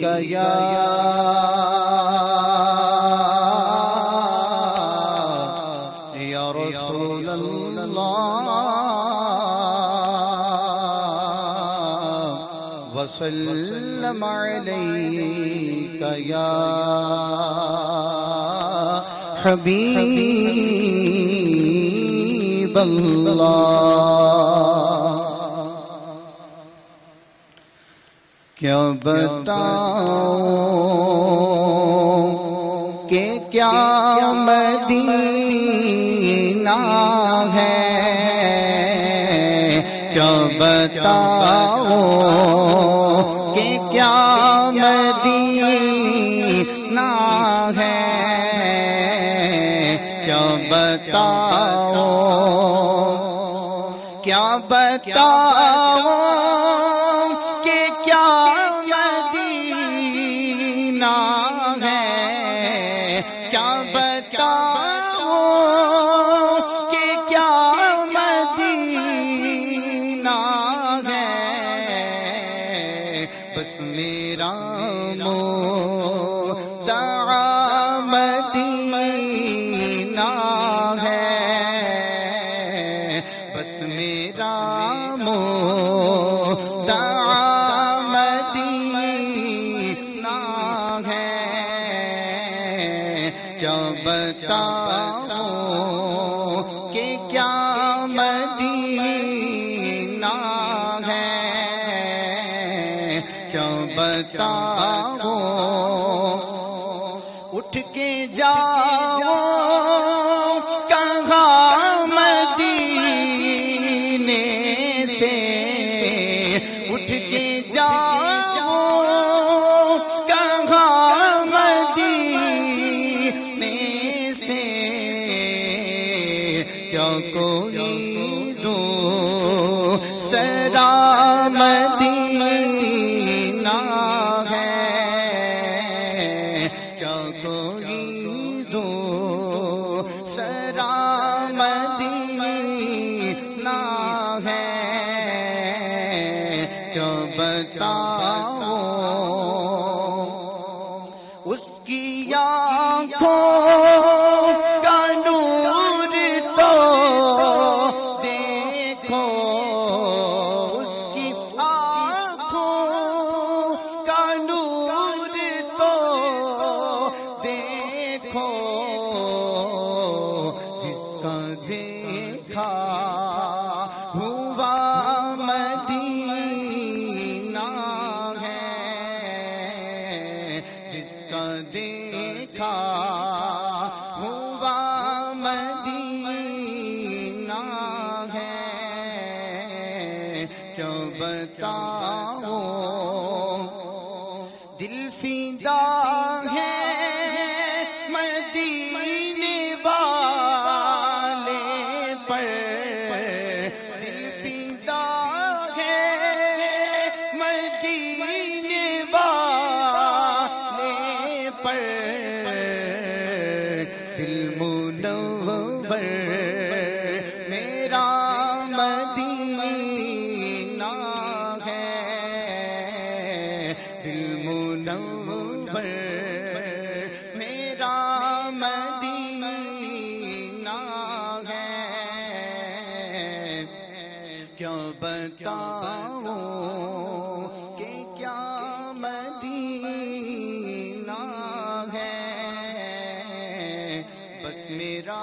یا رسول اللہ وسلم علیک یا حبیب اللہ۔ کیا بتاؤں کہ کیا مدینہ ہے، کیا بتاؤں کہ کیا مدینہ ہے، کیا بتاؤں کیا بتاؤں کہ کیا مدینہ ہے، کیا بتاؤں کہ کیا مدینہ ہے، بس میرا مدعا مدینہ ہے، بس میرا مدعا مدینہ ہے، کیا بتاؤں کہ کیا مدینہ ہے، کیا بتاؤں اٹھ کے جاؤ کہاں مدینے سے، اٹھ کے جاؤ کہاں مدینے سے، کیا کوئی دوسرا مدینہ ہے، کیا کوئی دوسرا مدینہ ہے، کیا بتاؤں اس کی آنکھوں کا نور تو دیکھو، اس کی آنکھوں کا نور تو دیکھو، جس کا دیکھا ہوا مدینہ ہے، جس کا دیکھا ہوا مدینہ ہے، کیا بتاؤں دل فدا ہے مدینے والے پر، دل فدا ہے مدینے والے پر، دل منور میرا مدینہ ہے، دل منور میرا مدینہ ہے، کیا بتاؤں کہ کیا مدینہ ہے، بس میرا